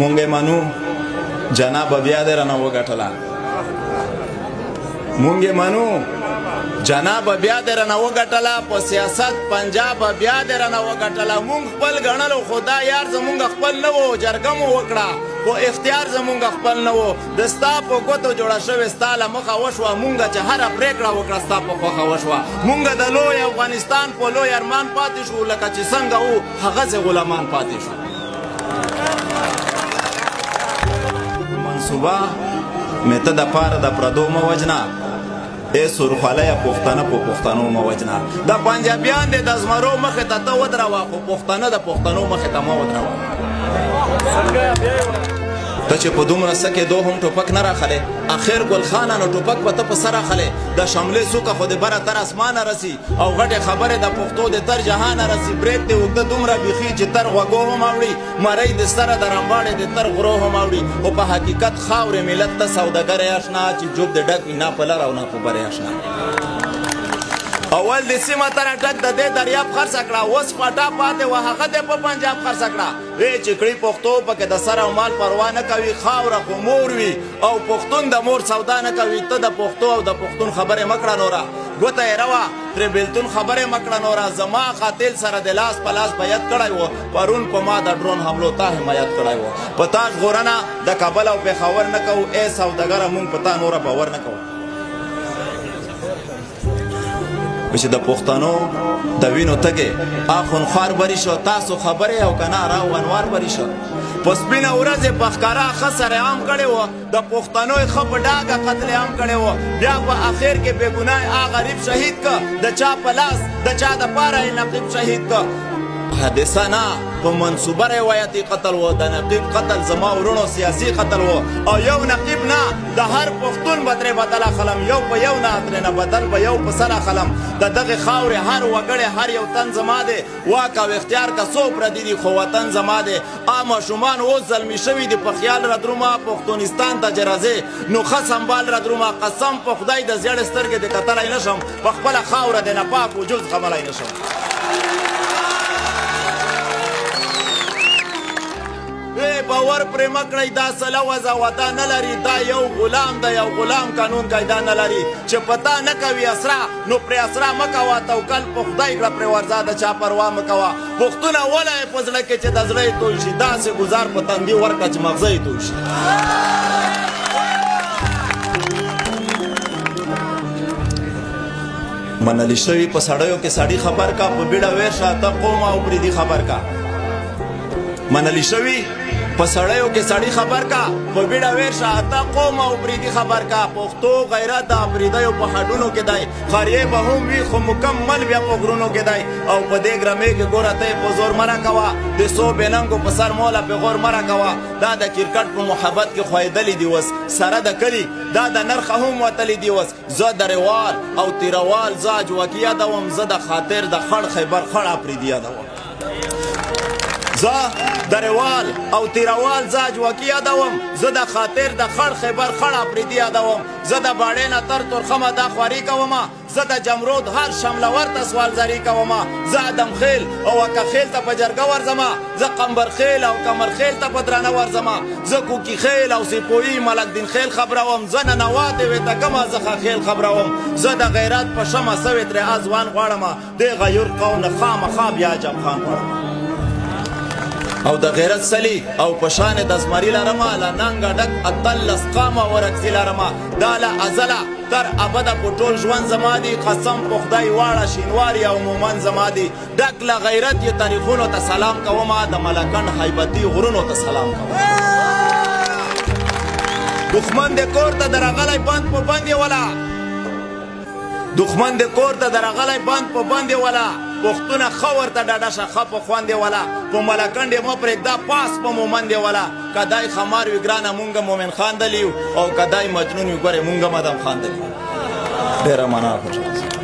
مونږ منو جناب بیا دې رانه وګټله مونږ منو جناب بیا دې رانه وګټله په سیاست پنجاب بیا دې رانه وګټله مونږ خپل ګڼلو خو دا یار زمونږ خپل نه و جرګه مو وکړه خو اختیار زمونږ خپل نه و د ستا په ګوتو جوړه شوې ستا له مخه وشوه مونږ چې هره پرېکړه وکړه ستا په خوښه وشوه مونږ د لوی افغانستان په لوی ارمان پاتې شو لکه چې څنګه وو هغسې غلامان پاتې شو منصوبه مې ته د پاره د پردو مه وجنه ای سرخوالیه پښتانه په پښتنو مه وجنه د پنجابیان دې د زمرو مخې ته ته ودروه خو پښتانه د پښتنو مخې ته مه ودروه ته چې په دومره څه کېدو هم ټوپک نه راخلې اخر ګل خانه نو ټوپک به ته په سر اخلې د شملې څوکه خو د بره تر اسمانه رسي او غټې خبرې د پښتو د تر جهانه رسي برید دې اوږده دومره بیخي چې تر غوږو هم اوړي مرۍ د سره د رمباړې د تر غرو هم اوړي خو په حقیقت خاورې ملت ته سوداګرې اشنا چې جوب د ډک وي نه په لر او نه په برې اشنا اول د سیمه تر ټک د دې دریاب خرڅه کړه اوس پټا پاتې وه هغه دې په پنجاب خرڅه کړه وی چې کړي پښتو پکې د سر او مال پروا نه کوي خاوره خو مور وي او پښتون د مور سودا نه کوي ته د پښتو او د پښتون خبرې مه کړه نوره ګوته یې روه ترې بېلتون خبرې مه کړه نوره زما قاتل سره د لاس په لاس بیعت کړی و پرون په ما د ډرون حملو تا حمایت کړی و په تا ژغورنه د کابل او پېښور نه کوو ای سوداګره مونږ په تا نوره باور نه کوو چې د پښتنو د وینو تږې اخونخوار بری شو تاسو خبرې او که نه راوانوار بری شو په سپینه ورځ یې په ښکاره ښه سرعام کړی و د پښتنو یې ښه په ډاګه قتل عام کړی و بیا په اخر کې بېګناه غریب شهید که د چا په لاس د چا دپاره یې نقیب شهید که حادثه نه په منصوبه روایتي قتل و د نقیب قتل زما ورونو سیاسي قتل و او یو نقیب نه د هر پښتون به ترې بدل اخلم یو په یو نه ترېنه بدل به یو په سر اخلم د دغې خاورې هر وګړی هر یو تن زما دی واک او اختیار که څو پردي دي خو وطن زما دی ماشومان اوس زلمي شوي دي په خیال رادرومه پښتونستان ته چې راځې نو ښه سنبال رادرومه قسم په خدای د زیړې سترګې دې کتلی نه شم په خپله خاوره دې نه پاک وجود زغملی نه شم باور پرې مه کړئ دا سله وضع وطن نه لري دا یو غلام د یو غلام قانون قاعده نه لري چې په تا نه کوي اسرا نو پرې اسرا مه کوه توکل په خدای کړه پرې ورځه د چا پروا مه کوه پښتونه وله یې په زړه کې چې د زړه یې توی شي داسې ګزار په تندي ورکړه چې مغزه یې توی شي منلي شوي په سړیو کې سړي خبر کا په بیړه ویر شه ته قوم او بریدي خبر کا منلي شوي په سړیو کې سړي خبر کا په بیړه ویر شه ته قوم او بریدي خبر کا پښتو غیرت د پریدیو په هډونو کې دی خاریې به هم وي خو مکمل بیا په غرونو کې دی او په دې ګرمۍ کې ګوره ته یې په زور مه راکوه د څو بېننګو په سر موله پې غور مه راکوه دا د کرکټ په محبت کې خویدلي دي اوس سره د کلي دا د نرخه هم وتلی دي اوس زه درېوال او تیروال زه اجوکي یادوم زه د خاطر د خړ خیبر خړ اپریدي یادوم زه درېوال او تیروال زه اجوکي یادوم زه د خاطر د خړ خیبر خړ اپریدي یادوم زه د باڼې نه تر تورخمه دا خواري کومه زه د جمرود هر شملور ته سوالزاري کومه زه ادم خیل او اکه خیل ته په جرګه ورځمه زه قمبر خیل او کمر خیل ته په درانه ورځمه زه کوکي خیل او سیپویي ملک دین خیل خبروم زه ننواتې وې ته کمه زخه خیل خبروم زه د غیرت په شمه سوې ترې ازوان غواړمه دې غیور قوم نه خامخا بیا عجب خان غواړم او د غیرت سلی او پشان د زمری لرمه له ننګه ډک اتلس قامه ورکزي لرمه دا له ازله تر ابده په ټول ژوند زما دی قسم په خدای واړه شینواري او مومن زما دی ډک له غیرت یې تاریخونو ته سلام کومه د ملکن حیبتي غرونو ته سلام کوم دښمن د کور ته درغلی بند په بند یې ولا دښمن د کور ته درغلی بند په بند یې ولا پښتونه ښه ورته ډاډه شه ښه په خوند یې ولا په ملکنډ یې مه پرېږده پاس په مومند یې ولا که دای خمار وي ګرانه مونږ مومن خان دلی یو او که دای مجنون وي ګورې مونږ مدم خان دلی ډېره مننه خوشحال